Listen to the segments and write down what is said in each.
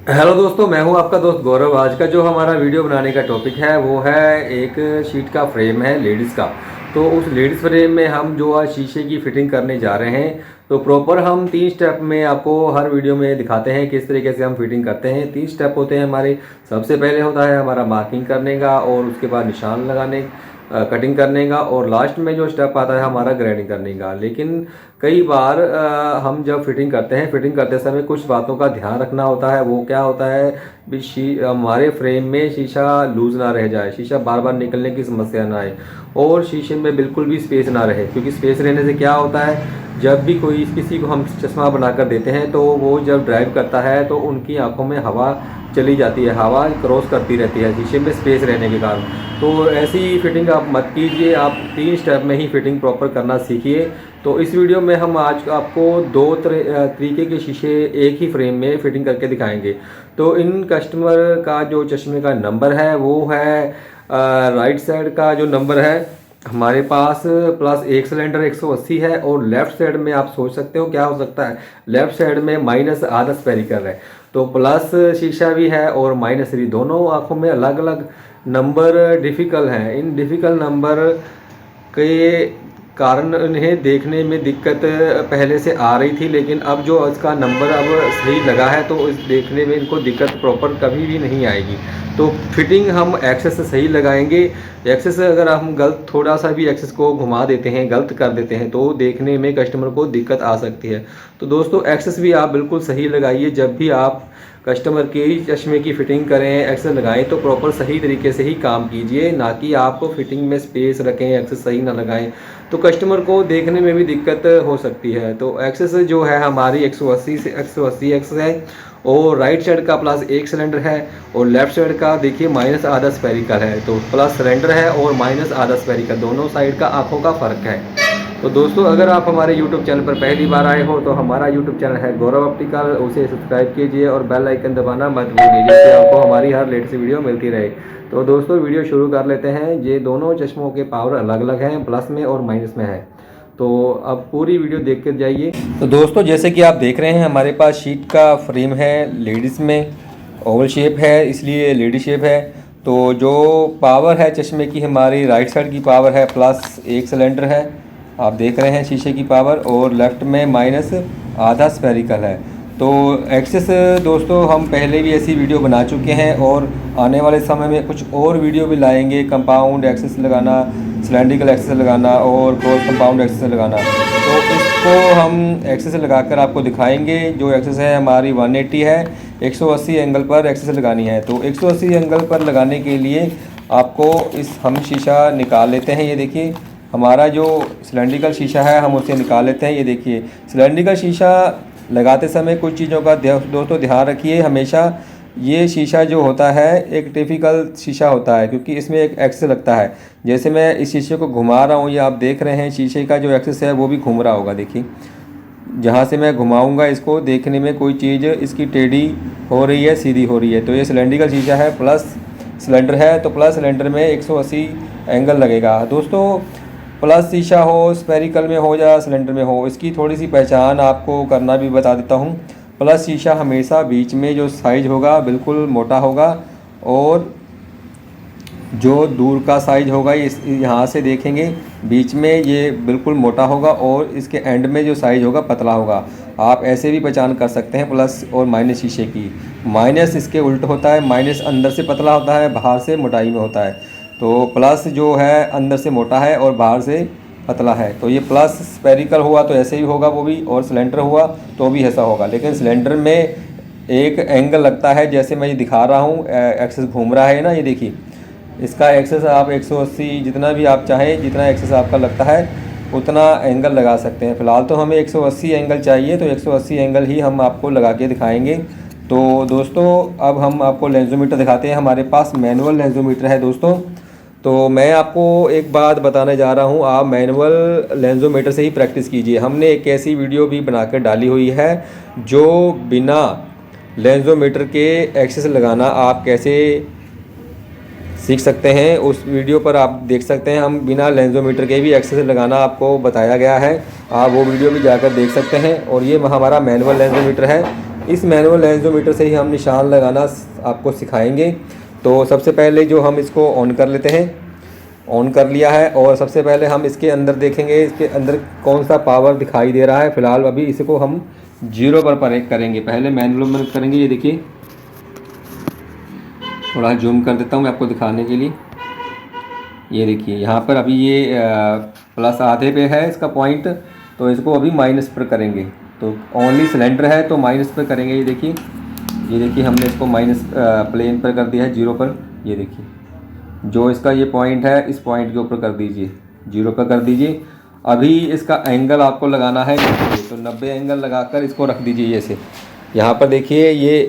Hello दोस्तों, मैं हूं आपका दोस्त गौरव। आज का जो हमारा वीडियो बनाने का टॉपिक है वो है एक शीट का फ्रेम है लेडीज़ का। तो उस लेडीज़ फ्रेम में हम जो आज शीशे की फिटिंग करने जा रहे हैं, तो प्रॉपर हम 3 स्टेप में आपको हर वीडियो में दिखाते हैं किस तरीके से हम फिटिंग करते हैं। 3 स्टेप होते हैं हमारे। सबसे पहले होता है हमारा मार्किंग करने का, और उसके बाद निशान लगाने, कटिंग करने का, और लास्ट में जो स्टेप आता है हमारा ग्रेडिंग करने का। लेकिन कई बार हम जब फिटिंग करते हैं, फिटिंग करते समय कुछ बातों का ध्यान रखना होता है। वो क्या होता है भी हमारे फ्रेम में शीशा लूज ना रह जाए, शीशा बार बार निकलने की समस्या ना आए, और शीशे में बिल्कुल भी स्पेस ना रहे। क्योंकि स्पेस रहने से क्या होता है, जब भी कोई किसी को हम चश्मा बनाकर देते हैं तो वो जब ड्राइव करता है तो उनकी आंखों में हवा चली जाती है, हवा क्रॉस करती रहती है शीशे में स्पेस रहने के कारण। तो ऐसी फिटिंग आप मत कीजिए, आप 3 स्टेप में ही फिटिंग प्रॉपर करना सीखिए। तो इस वीडियो में हम आज आपको 2 तरीके के शीशे एक ही फ्रेम में फिटिंग करके दिखाएंगे। तो इन कस्टमर का जो चश्मे का नंबर है वो है राइट साइड का जो नंबर है हमारे पास प्लस एक सिलेंडर 180 है, और लेफ्ट साइड में आप सोच सकते हो क्या हो सकता है, लेफ्ट साइड में माइनस आधा स्पेरिकल है। तो प्लस शीशा भी है और माइनस भी, दोनों आंखों में अलग अलग नंबर डिफ़िकल्ट हैं। इन डिफ़िकल्ट नंबर के कारण इन्हें देखने में दिक्कत पहले से आ रही थी, लेकिन अब जो इसका नंबर अब सही लगा है तो इस देखने में इनको दिक्कत प्रॉपर कभी भी नहीं आएगी। तो फिटिंग हम एक्सेस से सही लगाएंगे। एक्सेस अगर हम गलत, थोड़ा सा भी एक्सेस को घुमा देते हैं, गलत कर देते हैं, तो देखने में कस्टमर को दिक्कत आ सकती है। तो दोस्तों, एक्सेस भी आप बिल्कुल सही लगाइए। जब भी आप कस्टमर के चश्मे की फिटिंग करें, एक्सेस लगाएं, तो प्रॉपर सही तरीके से ही काम कीजिए, ना कि आप फिटिंग में स्पेस रखें, एक्सेस सही ना लगाएं, तो कस्टमर को देखने में भी दिक्कत हो सकती है। तो एक्सेस जो है हमारी 180 से 180 एक्सेस है, और राइट साइड का प्लस एक सिलेंडर है, और लेफ्ट साइड का देखिए माइनस आधा स्पेरिकल है। तो प्लस सिलेंडर है और माइनस आधा स्पेरिकल, दोनों साइड का आंखों का फ़र्क है। तो दोस्तों, अगर आप हमारे YouTube चैनल पर पहली बार आए हो तो हमारा YouTube चैनल है गौरव ऑप्टिकल, उसे सब्सक्राइब कीजिए और बेल आइकन दबाना मत भूलिए, जिससे आपको हमारी हर लेटेस्ट वीडियो मिलती रहे। तो दोस्तों, वीडियो शुरू कर लेते हैं। ये दोनों चश्मों के पावर अलग अलग हैं, प्लस में और माइनस में है। तो अब पूरी वीडियो देख कर जाइए। तो दोस्तों, जैसे कि आप देख रहे हैं, हमारे पास शीट का फ्रेम है लेडीज़ में, ओवल शेप है इसलिए लेडी शेप है। तो जो पावर है चश्मे की, हमारी राइट साइड की पावर है प्लस एक सिलेंडर है, आप देख रहे हैं शीशे की पावर, और लेफ़्ट में माइनस आधा स्फेरिकल है। तो एक्सेस दोस्तों, हम पहले भी ऐसी वीडियो बना चुके हैं, और आने वाले समय में कुछ और वीडियो भी लाएंगे, कंपाउंड एक्सेस लगाना, सिलेंड्रिकल एक्सेस लगाना, और क्रॉस कंपाउंड एक्सेस लगाना। तो इसको हम एक्सेस लगाकर आपको दिखाएंगे। जो एक्सेस है हमारी 180 है, 180 एंगल पर एक्सेस लगानी है। तो 180 एंगल पर लगाने के लिए आपको हम शीशा निकाल लेते हैं। ये देखिए, हमारा जो सिलेंड्रिकल शीशा है हम उसे निकाल लेते हैं। ये देखिए, सिलेंड्रिकल शीशा लगाते समय कुछ चीज़ों का दोस्तों ध्यान रखिए। हमेशा ये शीशा जो होता है एक टिपिकल शीशा होता है, क्योंकि इसमें एक एक्सेस लगता है। जैसे मैं इस शीशे को घुमा रहा हूँ, ये आप देख रहे हैं, शीशे का जो एक्सेस है वो भी घूम रहा होगा। देखिए, जहाँ से मैं घुमाऊंगा इसको, देखने में कोई चीज़ इसकी टेढ़ी हो रही है, सीधी हो रही है। तो ये सिलेंड्रिकल शीशा है, प्लस सिलेंडर है, तो प्लस सिलेंडर में 180 एंगल लगेगा। दोस्तों, प्लस शीशा हो, स्पेरिकल में हो या सिलेंडर में हो, इसकी थोड़ी सी पहचान आपको करना भी बता देता हूँ। प्लस शीशा हमेशा बीच में जो साइज होगा बिल्कुल मोटा होगा, और जो दूर का साइज होगा ये यहाँ से देखेंगे बीच में ये बिल्कुल मोटा होगा, और इसके एंड में जो साइज होगा पतला होगा। आप ऐसे भी पहचान कर सकते हैं प्लस और माइनस शीशे की। माइनस इसके उल्ट होता है, माइनस अंदर से पतला होता है, बाहर से मोटाई में होता है। तो प्लस जो है अंदर से मोटा है और बाहर से पतला है। तो ये प्लस स्पेरिकल हुआ तो ऐसे ही होगा वो भी, और सिलेंडर हुआ तो भी ऐसा होगा। लेकिन सिलेंडर में एक एंगल लगता है, जैसे मैं ये दिखा रहा हूँ, एक्सेस घूम रहा है ना, ये देखिए, इसका एक्सेस आप 180 जितना भी आप चाहें, जितना एक्सेस आपका लगता है उतना एंगल लगा सकते हैं। फ़िलहाल तो हमें 180 एंगल चाहिए, तो 180 एंगल ही हम आपको लगा के दिखाएंगे। तो दोस्तों, अब हम आपको लेंसोमीटर दिखाते हैं। हमारे पास मैनुअल लेंसोमीटर है दोस्तों। तो मैं आपको एक बात बताने जा रहा हूँ, आप मैनुअल लेंसोमीटर से ही प्रैक्टिस कीजिए। हमने एक ऐसी वीडियो भी बनाकर डाली हुई है जो बिना लेंसोमीटर के एक्सेस लगाना आप कैसे सीख सकते हैं। उस वीडियो पर आप देख सकते हैं, हम बिना लेंसोमीटर के भी एक्सेस लगाना आपको बताया गया है। आप वो वीडियो भी जाकर देख सकते हैं। और ये हमारा मैनुअल लेंसोमीटर है। इस मैनुअल लेंसोमीटर से ही हम निशान लगाना आपको सिखाएंगे। तो सबसे पहले जो हम इसको ऑन कर लेते हैं, ऑन कर लिया है, और सबसे पहले हम इसके अंदर देखेंगे इसके अंदर कौन सा पावर दिखाई दे रहा है। फ़िलहाल अभी इसको हम 0 पर एक करेंगे, पहले मैनुअल में करेंगे। ये देखिए, थोड़ा जूम कर देता हूँ मैं आपको दिखाने के लिए। ये देखिए यहाँ पर अभी ये प्लस आधे पे है इसका पॉइंट, तो इसको अभी माइनस पर करेंगे। तो ओनली सिलेंडर है तो माइनस पर करेंगे। ये देखिए हमने इसको माइनस प्लेन पर कर दिया है, 0 पर। ये देखिए जो इसका ये पॉइंट है, इस पॉइंट के ऊपर कर दीजिए, 0 पर कर दीजिए। अभी इसका एंगल आपको लगाना है 90, तो 90 एंगल लगाकर इसको रख दीजिए ऐसे। यहाँ पर देखिए ये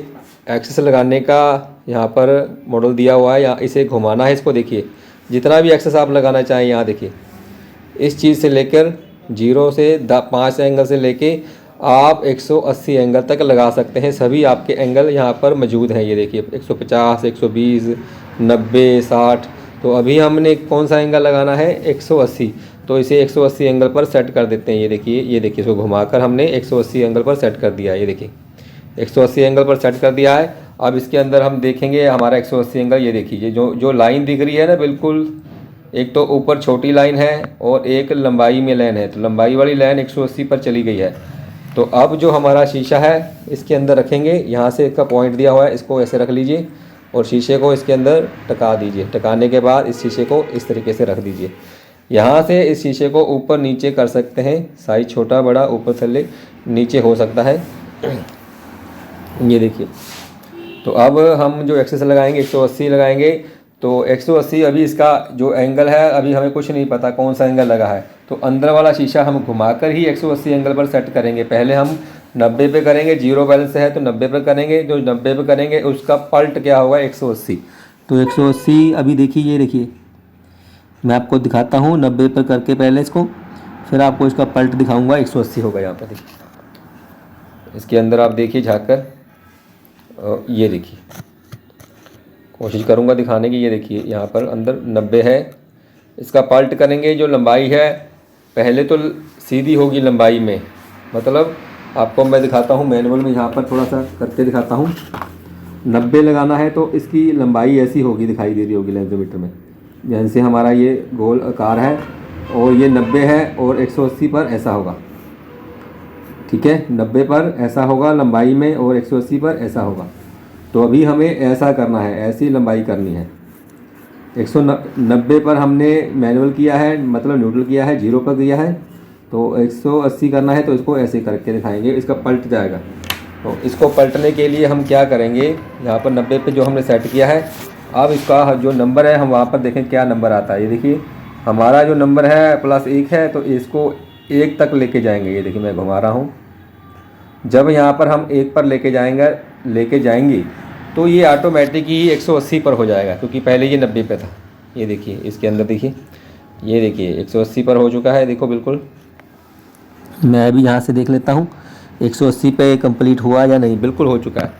एक्सेस लगाने का यहाँ पर मॉडल दिया हुआ है, यहाँ इसे घुमाना है इसको। देखिए जितना भी एक्सेस आप लगाना चाहें, यहाँ देखिए इस चीज़ से लेकर 0 से 5 एंगल से लेके आप 180 एंगल तक लगा सकते हैं। सभी आपके एंगल यहाँ पर मौजूद हैं। ये देखिए 150, 120, 90, 60। तो अभी हमने कौन सा एंगल लगाना है, 180। तो इसे 180 एंगल पर सेट कर देते हैं। ये देखिए इसको घुमाकर हमने 180 एंगल पर सेट कर दिया है। ये देखिए 180 एंगल पर सेट कर दिया है। अब इसके अंदर हम देखेंगे हमारा 180 एंगल। ये देखिए जो लाइन दिख रही है ना, बिल्कुल एक तो ऊपर छोटी लाइन है और एक लंबाई में लाइन है। तो लंबाई वाली लाइन 180 पर चली गई है। तो अब जो हमारा शीशा है इसके अंदर रखेंगे। यहाँ से इसका पॉइंट दिया हुआ है, इसको ऐसे रख लीजिए और शीशे को इसके अंदर टका दीजिए। टकाने के बाद इस शीशे को इस तरीके से रख दीजिए। यहाँ से इस शीशे को ऊपर नीचे कर सकते हैं, साइज छोटा बड़ा ऊपर थल्ले नीचे हो सकता है। ये देखिए, तो अब हम जो एक्सेस लगाएंगे 180 लगाएंगे। तो 180 अभी इसका जो एंगल है, अभी हमें कुछ नहीं पता कौन सा एंगल लगा है। तो अंदर वाला शीशा हम घुमाकर ही 180 एंगल पर सेट करेंगे। पहले हम 90 पे करेंगे, 0 बैलेंस है तो 90 पे करेंगे। जो 90 पे करेंगे उसका पलट क्या होगा, 180। तो 180 अभी देखिए, ये देखिए मैं आपको दिखाता हूँ 90 पर करके पहले इसको, फिर आपको इसका पलट दिखाऊँगा। 180 होगा यहाँ पर, देखिए इसके अंदर आप देखिए झाँक कर। ये देखिए कोशिश करूँगा दिखाने की। ये देखिए यहाँ पर अंदर 90 है, इसका पलट करेंगे। जो लंबाई है पहले तो सीधी होगी लंबाई में, मतलब आपको मैं दिखाता हूँ मैनुअल में, यहाँ पर थोड़ा सा करके दिखाता हूँ। 90 लगाना है तो इसकी लंबाई ऐसी होगी, दिखाई दे रही होगी लेंसोमीटर में। जैसे हमारा ये गोल आकार है और ये 90 है और 180 पर ऐसा होगा, ठीक है। 90 पर ऐसा होगा लंबाई में और 180 पर ऐसा होगा। तो अभी हमें ऐसा करना है, ऐसी लंबाई करनी है। 190 पर हमने मैनुअल किया है, मतलब न्यूट्रल किया है, 0 पर दिया है। तो 180 करना है तो इसको ऐसे करके दिखाएंगे, इसका पलट जाएगा। तो इसको पलटने के लिए हम क्या करेंगे, यहाँ पर 90 पे जो हमने सेट किया है, अब इसका जो नंबर है हम वहाँ पर देखें क्या नंबर आता है। ये देखिए हमारा जो नंबर है +1 है, तो इसको 1 तक लेके जाएंगे। ये देखिए मैं घुमा रहा हूँ। जब यहाँ पर हम 1 पर लेके जाएंगे तो ये ऑटोमेटिक ही 180 पर हो जाएगा, क्योंकि पहले ये 90 पे था। ये देखिए इसके अंदर देखिए, ये देखिए 180 पर हो चुका है। देखो बिल्कुल, मैं अभी यहाँ से देख लेता हूँ 180 पे कंप्लीट हुआ या नहीं। बिल्कुल हो चुका है।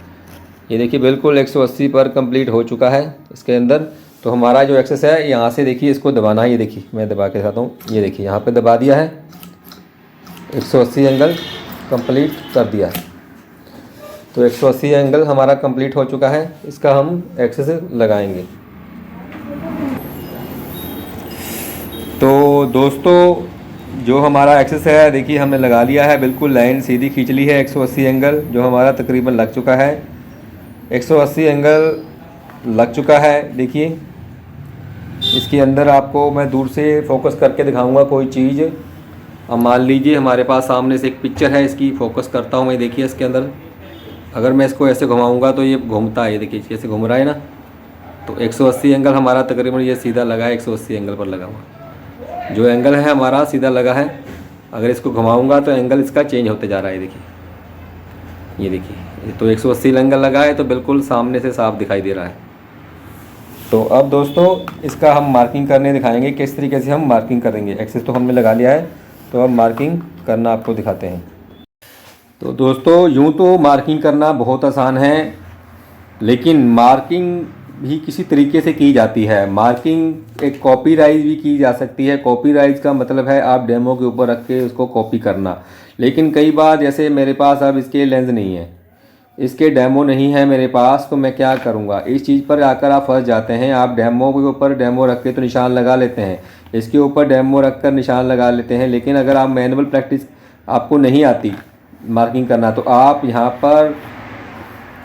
ये देखिए बिल्कुल 180 पर कंप्लीट हो चुका है इसके अंदर। तो हमारा जो एक्सेस है यहाँ से देखिए इसको दबाना है। ये देखिए मैं दबा के दिखाता हूँ। ये देखिए यहाँ पे दबा दिया है, 180 एंगल कंप्लीट कर दिया है। तो 180 एंगल हमारा कंप्लीट हो चुका है। इसका हम एक्सेस लगाएंगे। तो दोस्तों जो हमारा एक्सेस है देखिए हमने लगा लिया है, बिल्कुल लाइन सीधी खींच ली है। 180 एंगल जो हमारा तकरीबन लग चुका है, 180 एंगल लग चुका है। देखिए इसके अंदर आपको मैं दूर से फोकस करके दिखाऊंगा कोई चीज़। अब मान लीजिए हमारे पास सामने से एक पिक्चर है, इसकी फ़ोकस करता हूँ मैं। देखिए इसके अंदर अगर मैं इसको ऐसे घुमाऊंगा तो ये घूमता है। ये देखिए कैसे घूम रहा है ना। तो 180 एंगल हमारा तकरीबन ये सीधा लगा है, 180 एंगल पर लगा हुआ जो एंगल है हमारा सीधा लगा है। अगर इसको घुमाऊंगा तो एंगल इसका चेंज होते जा रहा है। ये देखिए तो 180 एंगल लगा है, तो बिल्कुल सामने से साफ दिखाई दे रहा है। तो अब दोस्तों इसका हम मार्किंग करने दिखाएंगे, किस तरीके से हम मार्किंग करेंगे। एक्सेस तो हमने लगा लिया है, तो अब मार्किंग करना आपको दिखाते हैं। तो दोस्तों यूँ तो मार्किंग करना बहुत आसान है, लेकिन मार्किंग भी किसी तरीके से की जाती है। मार्किंग एक कॉपीराइज भी की जा सकती है। कॉपीराइज का मतलब है आप डेमो के ऊपर रख के उसको कॉपी करना। लेकिन कई बार जैसे मेरे पास अब इसके लेंस नहीं है, इसके डेमो नहीं है मेरे पास, तो मैं क्या करूँगा। इस चीज़ पर आकर आप फंस जाते हैं। आप डेमो के ऊपर डेमो रख के तो निशान लगा लेते हैं, इसके ऊपर डेमो रख कर निशान लगा लेते हैं, लेकिन अगर आप मैनुअल प्रैक्टिस आपको नहीं आती मार्किंग करना, तो आप यहाँ पर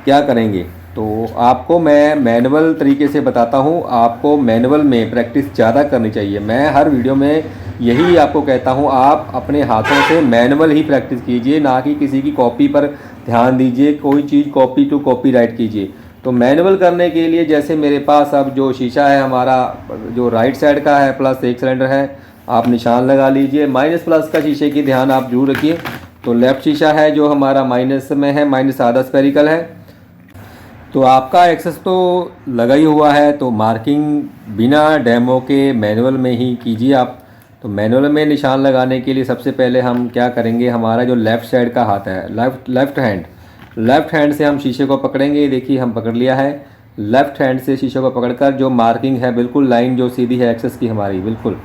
क्या करेंगे। तो आपको मैं मैनुअल तरीके से बताता हूँ। आपको मैनुअल में प्रैक्टिस ज़्यादा करनी चाहिए। मैं हर वीडियो में यही आपको कहता हूँ, आप अपने हाथों से मैनुअल ही प्रैक्टिस कीजिए, ना कि किसी की कॉपी पर ध्यान दीजिए, कोई चीज़ कॉपी टू कॉपी राइट कीजिए। तो मैनुअल करने के लिए जैसे मेरे पास अब जो शीशा है हमारा जो राइट साइड का है प्लस एक सिलेंडर है, आप निशान लगा लीजिए। माइनस प्लस का शीशे की ध्यान आप जरूर रखिए। तो लेफ़्ट शीशा है जो हमारा माइनस में है, माइनस आधा स्फेरिकल है। तो आपका एक्सेस तो लगा ही हुआ है, तो मार्किंग बिना डेमो के मैनुअल में ही कीजिए आप। तो मैनुअल में निशान लगाने के लिए सबसे पहले हम क्या करेंगे, हमारा जो लेफ़्ट साइड का हाथ है, लेफ़्ट हैंड से हम शीशे को पकड़ेंगे। देखिए हम पकड़ लिया है। लेफ़्ट हैंड से शीशे को पकड़कर जो मार्किंग है बिल्कुल लाइन जो सीधी है एक्सेस की हमारी, बिल्कुल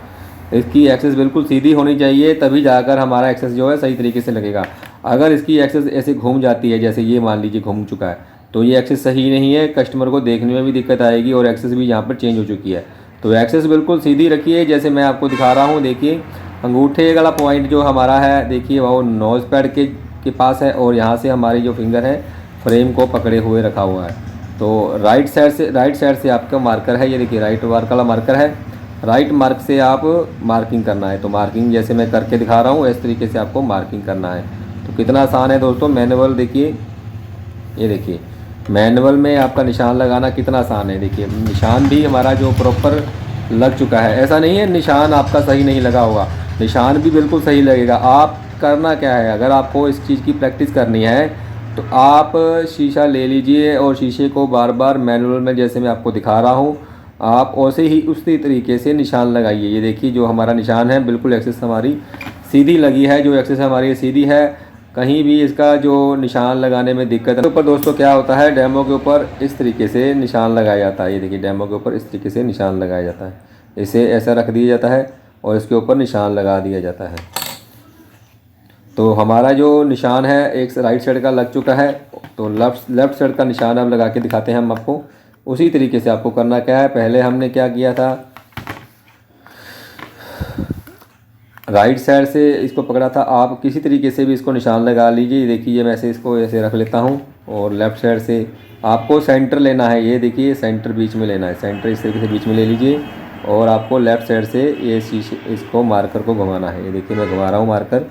इसकी एक्सेस बिल्कुल सीधी होनी चाहिए, तभी जाकर हमारा एक्सेस जो है सही तरीके से लगेगा। अगर इसकी एक्सेस ऐसे घूम जाती है, जैसे ये मान लीजिए घूम चुका है, तो ये एक्सेस सही नहीं है, कस्टमर को देखने में भी दिक्कत आएगी और एक्सेस भी यहाँ पर चेंज हो चुकी है। तो एक्सेस बिल्कुल सीधी रखिए, जैसे मैं आपको दिखा रहा हूँ। देखिए अंगूठे वाला पॉइंट जो हमारा है, देखिए वो नोज़ पैड के पास है, और यहाँ से हमारी जो फिंगर है फ्रेम को पकड़े हुए रखा हुआ है। तो राइट साइड से आपका मार्कर है, ये देखिए राइट मार्क वाला मार्कर है। राइट मार्क से आप मार्किंग करना है। तो मार्किंग जैसे मैं करके दिखा रहा हूँ, इस तरीके से आपको मार्किंग करना है। तो कितना आसान है दोस्तों मैनुअल। देखिए ये देखिए मैनुअल में आपका निशान लगाना कितना आसान है। देखिए निशान भी हमारा जो प्रॉपर लग चुका है, ऐसा नहीं है निशान आपका सही नहीं लगा होगा, निशान भी बिल्कुल सही लगेगा। आप करना क्या है, अगर आपको इस चीज़ की प्रैक्टिस करनी है तो आप शीशा ले लीजिए और शीशे को बार बार मैनुअल में जैसे मैं आपको दिखा रहा हूँ, आप वैसे ही उसी तरीके से निशान लगाइए। ये देखिए जो हमारा निशान है बिल्कुल एक्सेस हमारी सीधी लगी है, जो एक्सेस हमारी सीधी है, कहीं भी इसका जो निशान लगाने में दिक्कत है। ऊपर दोस्तों क्या होता है, डेमो के ऊपर इस तरीके से निशान लगाया जाता है। ये देखिए डेमो के ऊपर इस तरीके से निशान लगाया जाता है, इसे ऐसा रख दिया जाता है और इसके ऊपर निशान लगा दिया जाता है। तो हमारा जो निशान है एक राइट साइड का लग चुका है, तो लेफ़्ट साइड का निशान अब लगा के दिखाते हैं हम आपको। उसी तरीके से आपको करना क्या है, पहले हमने क्या किया था, राइट साइड से इसको पकड़ा था, आप किसी तरीके से भी इसको निशान लगा लीजिए। देखिए मैं इसको ऐसे रख लेता हूँ, और लेफ़्ट साइड से आपको सेंटर लेना है। ये देखिए सेंटर बीच में लेना है, सेंटर इस तरीके से बीच में ले लीजिए, और आपको लेफ़्ट साइड से ये शीशे इसको मार्कर को घुमाना है। ये देखिए मैं घुमा रहा हूँ मार्कर,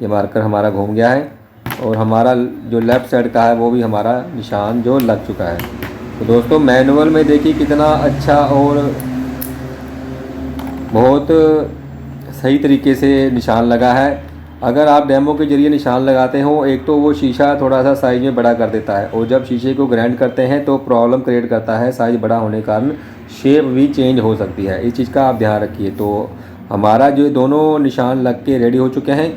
ये मार्कर हमारा घूम गया है, और हमारा जो लेफ़्ट साइड का है वो भी हमारा निशान जो लग चुका है। तो दोस्तों मैनुअल में देखिए कितना अच्छा और बहुत सही तरीके से निशान लगा है। अगर आप डेमो के ज़रिए निशान लगाते हो, एक तो वो शीशा थोड़ा सा साइज़ में बड़ा कर देता है, और जब शीशे को ग्राइंड करते हैं तो प्रॉब्लम क्रिएट करता है, साइज़ बड़ा होने के कारण शेप भी चेंज हो सकती है। इस चीज़ का आप ध्यान रखिए। तो हमारा जो दोनों निशान लग के रेडी हो चुके हैं,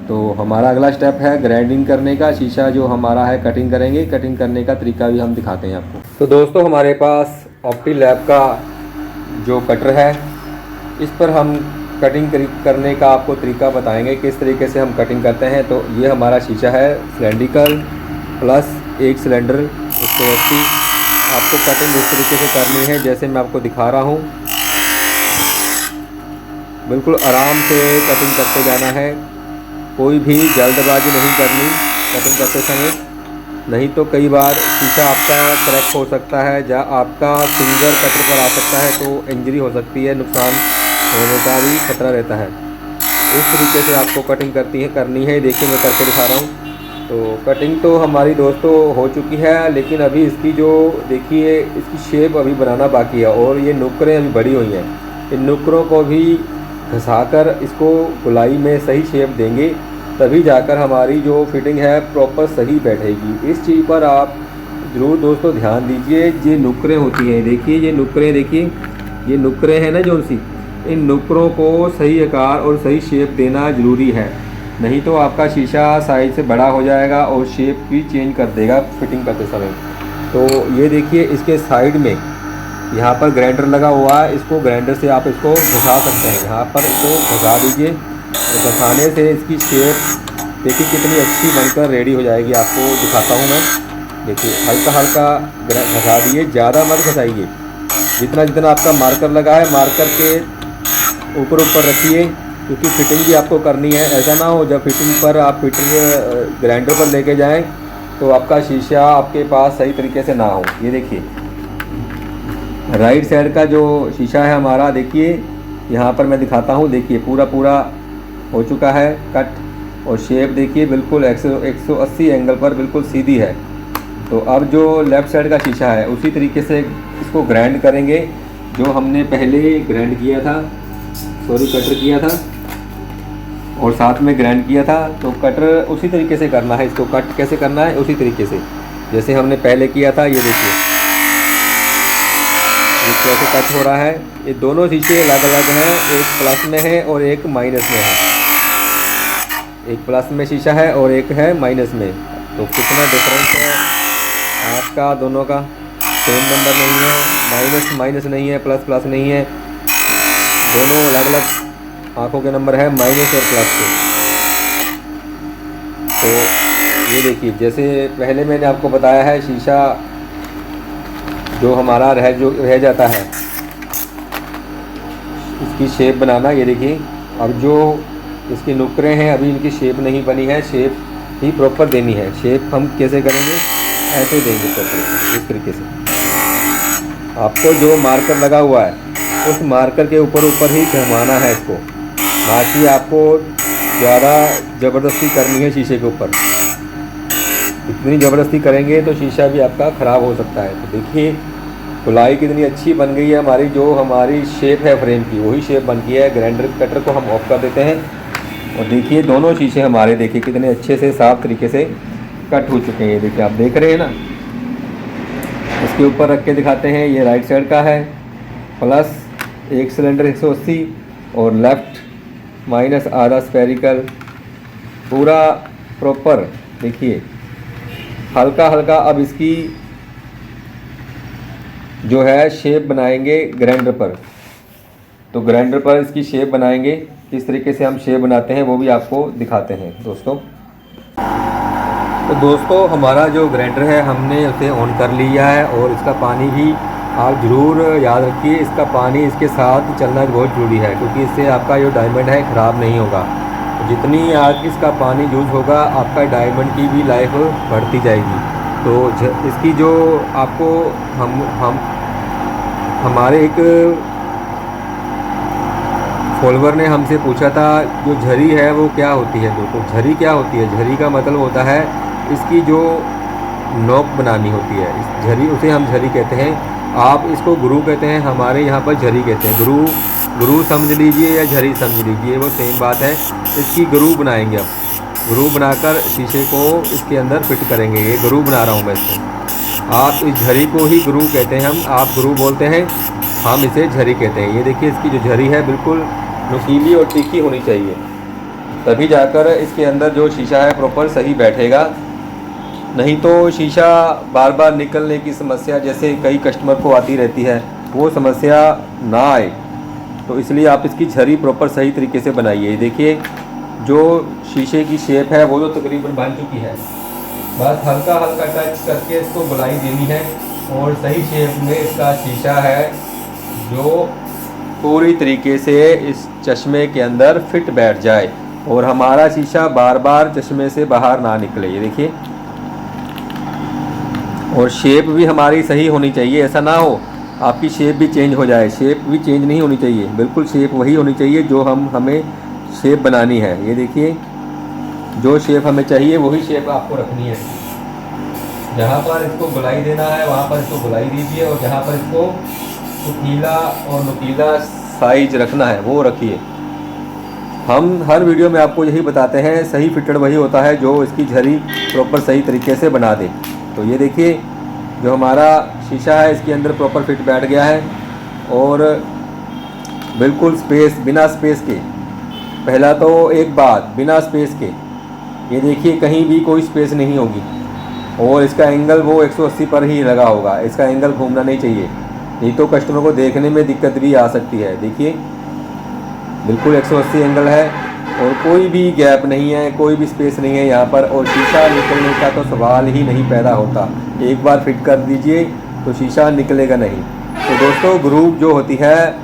तो हमारा अगला स्टेप है ग्राइंडिंग करने का। शीशा जो हमारा है कटिंग करेंगे, कटिंग करने का तरीका भी हम दिखाते हैं आपको। तो दोस्तों हमारे पास ऑप्टीलैब का जो कटर है, इस पर हम कटिंग करने का आपको तरीका बताएंगे, किस तरीके से हम कटिंग करते हैं। तो ये हमारा शीशा है सिलेंड्रिकल प्लस एक सिलेंडर 180। आपको कटिंग इस तरीके से करनी है जैसे मैं आपको दिखा रहा हूँ, बिल्कुल आराम से कटिंग करते जाना है, कोई भी जल्दबाजी नहीं करनी कटिंग करते समय, नहीं तो कई बार शीशा आपका क्रैक हो सकता है, या आपका फिंगर कटर पर आ सकता है तो इंजरी हो सकती है, नुकसान होने का भी खतरा रहता है। इस तरीके से आपको कटिंग करनी है। देखिए मैं करके दिखा रहा हूँ। तो कटिंग तो हमारी दोस्तों हो चुकी है, लेकिन अभी इसकी जो देखिए इसकी शेप अभी बनाना बाकी है, और ये नुकरें अभी बड़ी हुई हैं। इन नुकरों को भी घसाकर इसको गोलाई में सही शेप देंगे, तभी जाकर हमारी जो फिटिंग है प्रॉपर सही बैठेगी। इस चीज़ पर आप ज़रूर दोस्तों ध्यान दीजिए। ये नुकरें होती हैं, देखिए ये नुकरें, देखिए ये नुकरें हैं ना जो सी, इन नुकरों को सही आकार और सही शेप देना ज़रूरी है, नहीं तो आपका शीशा साइज से बड़ा हो जाएगा और शेप भी चेंज कर देगा फिटिंग करते समय। तो ये देखिए इसके साइड में यहाँ पर ग्राइंडर लगा हुआ है, इसको ग्राइंडर से आप इसको घसा सकते हैं। यहाँ पर इसको घसा दीजिए, तो घसाने से इसकी शेप देखिए कितनी अच्छी बनकर रेडी हो जाएगी। आपको दिखाता हूँ मैं। देखिए हल्का हल्का घसा दिए, ज़्यादा मत घसाइए। जितना जितना आपका मार्कर लगा है, मार्कर के ऊपर ऊपर रखिए, क्योंकि फिटिंग भी आपको करनी है। ऐसा ना हो जब फिटिंग पर आप फिटर ग्राइंडर पर लेके जाएं तो आपका शीशा आपके पास सही तरीके से ना हो। ये देखिए राइट साइड का जो शीशा है हमारा, देखिए यहाँ पर मैं दिखाता हूँ। देखिए पूरा पूरा हो चुका है कट, और शेप देखिए बिल्कुल 180 एंगल पर बिल्कुल सीधी है। तो अब जो लेफ़्ट साइड का शीशा है उसी तरीके से इसको ग्राइंड करेंगे जो हमने पहले ग्राइंड किया था, कटर किया था और साथ में ग्राइंड किया था। तो कटर उसी तरीके से करना है, इसको कट कैसे करना है उसी तरीके से जैसे हमने पहले किया था। ये देखिए ये कैसे कट हो रहा है। ये दोनों शीशे अलग अलग हैं, एक प्लस में है और एक माइनस में है। एक प्लस में शीशा है और एक है माइनस में। तो कितना डिफरेंस है आपका, दोनों का सेम नंबर नहीं है। माइनस माइनस नहीं है, प्लस प्लस नहीं है, दोनों अलग अलग आंखों के नंबर है, माइनस और प्लस के। तो ये देखिए जैसे पहले मैंने आपको बताया है, शीशा जो हमारा रह जाता है इसकी शेप बनाना। ये देखिए अब जो इसके नुकरे हैं अभी इनकी शेप नहीं बनी है, शेप ही प्रॉपर देनी है। शेप हम कैसे करेंगे, ऐसे देंगे प्रॉपर इस तरीके से। आपको जो मार्कर लगा हुआ है उस मार्कर के ऊपर ऊपर ही घुमाना है इसको, ना कि आपको ज़्यादा ज़बरदस्ती करनी है शीशे के ऊपर। इतनी ज़बरदस्ती करेंगे तो शीशा भी आपका ख़राब हो सकता है। तो देखिए गोलाई कितनी अच्छी बन गई है हमारी। जो हमारी शेप है फ्रेम की वही शेप बन गई है। ग्राइंडर कटर को हम ऑफ कर देते हैं और देखिए दोनों शीशे हमारे देखिए कितने अच्छे से साफ़ तरीके से कट हो चुके हैं। ये देखिए आप देख रहे हैं ना। इसके ऊपर रख के दिखाते हैं। ये राइट साइड का है प्लस एक सिलेंडर 180 और लेफ़्ट माइनस आधा स्फेरिकल, पूरा प्रॉपर। देखिए हल्का हल्का अब इसकी जो है शेप बनाएंगे ग्राइंडर पर। तो ग्राइंडर पर इसकी शेप बनाएंगे, किस तरीके से हम शेप बनाते हैं वो भी आपको दिखाते हैं दोस्तों। तो दोस्तों हमारा जो ग्राइंडर है हमने उसे ऑन कर लिया है, और इसका पानी भी आप ज़रूर याद रखिए, इसका पानी इसके साथ चलना बहुत ज़रूरी है, क्योंकि इससे आपका जो डायमंड है ख़राब नहीं होगा। तो जितनी आज इसका पानी यूज़ होगा आपका डायमंड की भी लाइफ बढ़ती जाएगी। तो इसकी जो आपको हम हमारे एक फॉलोवर ने हमसे पूछा था जो झरी है वो क्या होती है। दोस्तों झरी क्या होती है, झरी का मतलब होता है इसकी जो नोक बनानी होती है, इस झरी, उसे हम झरी कहते हैं। आप इसको गुरु कहते हैं, हमारे यहाँ पर झरी कहते हैं। गुरु समझ लीजिए या झरी समझ लीजिए, वो सेम बात है। इसकी गुरु बनाएंगे अब, गुरु बनाकर शीशे को इसके अंदर फिट करेंगे। ये गुरु बना रहा हूँ मैं इसको। आप इस झरी को ही गुरु कहते हैं, आप गुरु बोलते हैं, हम इसे झरी कहते हैं। ये देखिए इसकी जो झरी है बिल्कुल नुकीली और तीखी होनी चाहिए, तभी जाकर इसके अंदर जो शीशा है प्रॉपर सही बैठेगा। नहीं तो शीशा बार बार निकलने की समस्या जैसे कई कस्टमर को आती रहती है, वो समस्या ना आए, तो इसलिए आप इसकी झरी प्रॉपर सही तरीके से बनाइए। देखिए जो शीशे की शेप है वो तो तकरीबन बन चुकी है, बस हल्का हल्का टच करके इसको गोलाई देनी है और सही शेप में इसका शीशा है जो पूरी तरीके से इस चश्मे के अंदर फिट बैठ जाए और हमारा शीशा बार बार चश्मे से बाहर ना निकले। ये देखिए, और शेप भी हमारी सही होनी चाहिए। ऐसा ना हो आपकी शेप भी चेंज हो जाए, शेप भी चेंज नहीं होनी चाहिए, बिल्कुल शेप वही होनी चाहिए जो हमें शेप बनानी है। ये देखिए जो शेप हमें चाहिए वही शेप आपको रखनी है। जहाँ पर इसको गोलाई देना है वहाँ पर इसको गोलाई दीजिए, और जहाँ पर इसको नुकीला और नुकीला साइज रखना है वो रखिए। हम हर वीडियो में आपको यही बताते हैं, सही फिटेड वही होता है जो इसकी झरी प्रॉपर सही तरीके से बना दे। तो ये देखिए जो हमारा शीशा है इसके अंदर प्रॉपर फिट बैठ गया है, और बिल्कुल स्पेस, बिना स्पेस के। पहला तो एक बात, बिना स्पेस के, ये देखिए कहीं भी कोई स्पेस नहीं होगी, और इसका एंगल वो 180 पर ही लगा होगा, इसका एंगल घूमना नहीं चाहिए, नहीं तो कस्टमर को देखने में दिक्कत भी आ सकती है। देखिए बिल्कुल 180 एंगल है, और कोई भी गैप नहीं है, कोई भी स्पेस नहीं है यहाँ पर, और शीशा निकलने का तो सवाल ही नहीं पैदा होता। एक बार फिट कर दीजिए तो शीशा निकलेगा नहीं। तो दोस्तों ग्रुप जो होती है,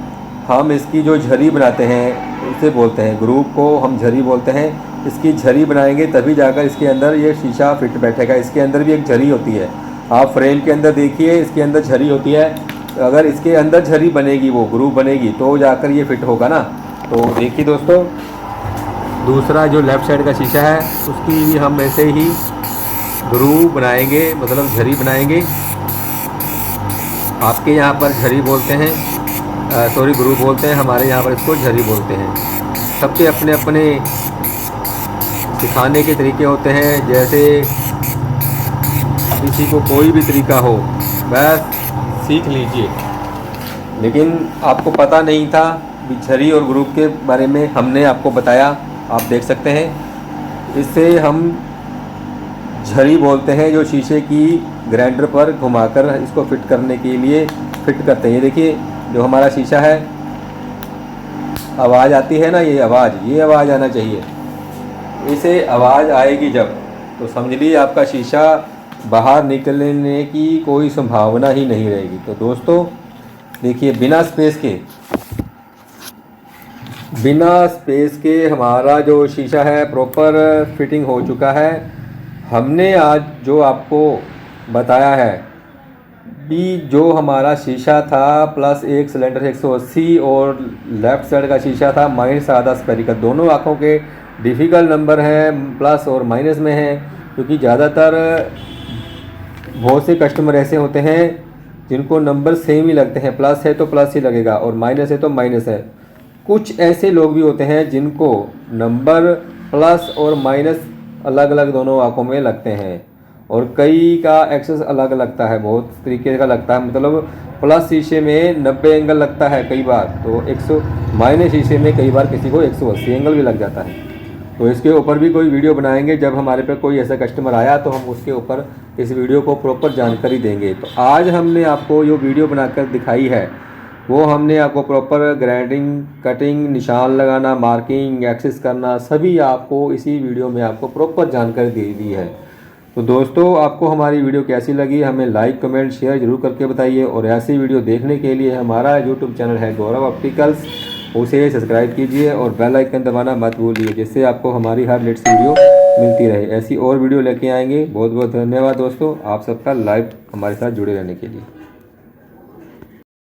हम इसकी जो झरी बनाते हैं उसे बोलते हैं, ग्रुप को हम झरी बोलते हैं। इसकी झरी बनाएंगे तभी जाकर इसके अंदर ये शीशा फिट बैठेगा। इसके अंदर भी एक झरी होती है, आप फ्रेम के अंदर देखिए, इसके अंदर झरी होती है। अगर इसके अंदर झरी बनेगी, वो ग्रुप बनेगी, तो जाकर ये फिट होगा ना। तो देखिए दोस्तों, दूसरा जो लेफ़्ट साइड का शीशा है उसकी भी हम ऐसे ही ग्रुप बनाएंगे, मतलब झरी बनाएंगे। आपके यहाँ पर झरी बोलते हैं, सॉरी ग्रुप बोलते हैं, हमारे यहाँ पर इसको झरी बोलते हैं। सबके अपने अपने सिखाने के तरीके होते हैं, जैसे किसी को कोई भी तरीका हो, बस सीख लीजिए। लेकिन आपको पता नहीं था झरी और ग्रुप के बारे में, हमने आपको बताया, आप देख सकते हैं। इससे हम झरी बोलते हैं जो शीशे की ग्राइंडर पर घुमाकर इसको फिट करने के लिए फिट करते हैं। ये देखिए जो हमारा शीशा है, आवाज़ आती है ना, ये आवाज़ आना चाहिए। इसे आवाज़ आएगी जब, तो समझ लीजिए आपका शीशा बाहर निकलने की कोई संभावना ही नहीं रहेगी। तो दोस्तों देखिए, बिना स्पेस के हमारा जो शीशा है प्रॉपर फिटिंग हो चुका है। हमने आज जो आपको बताया है भी, जो हमारा शीशा था प्लस एक सिलेंडर 180 और लेफ़्ट साइड का शीशा था माइनस आधा स्फेरिकल, दोनों आँखों के डिफ़िकल्ट नंबर हैं, प्लस और माइनस में हैं। क्योंकि ज़्यादातर बहुत से कस्टमर ऐसे होते हैं जिनको नंबर सेम ही लगते हैं, प्लस है तो प्लस ही लगेगा और माइनस है तो माइनस है। कुछ ऐसे लोग भी होते हैं जिनको नंबर प्लस और माइनस अलग अलग दोनों आँखों में लगते हैं, और कई का एक्सेस अलग लगता है, बहुत तरीके का लगता है। मतलब प्लस शीशे में 90 एंगल लगता है कई बार, तो 100 माइनस शीशे में कई बार किसी को 180 एंगल भी लग जाता है। तो इसके ऊपर भी कोई वीडियो बनाएंगे, जब हमारे पे कोई ऐसा कस्टमर आया तो हम उसके ऊपर इस वीडियो को प्रॉपर जानकारी देंगे। तो आज हमने आपको जो वीडियो बनाकर दिखाई है, वो हमने आपको प्रॉपर ग्राइंडिंग, कटिंग, निशान लगाना, मार्किंग, एक्सेस करना, सभी आपको इसी वीडियो में आपको प्रॉपर जानकारी दे दी है। तो दोस्तों आपको हमारी वीडियो कैसी लगी, हमें लाइक, कमेंट, शेयर ज़रूर करके बताइए। और ऐसी वीडियो देखने के लिए हमारा यूट्यूब चैनल है गौरव ऑप्टिकल्स, उसे सब्सक्राइब कीजिए और बेल आइकन दबाना मत भूलिए, जिससे आपको हमारी हर लेटेस्ट वीडियो मिलती रहे। ऐसी और वीडियो लेके आएंगे। बहुत बहुत धन्यवाद दोस्तों, आप सबका लाइव हमारे साथ जुड़े रहने के लिए।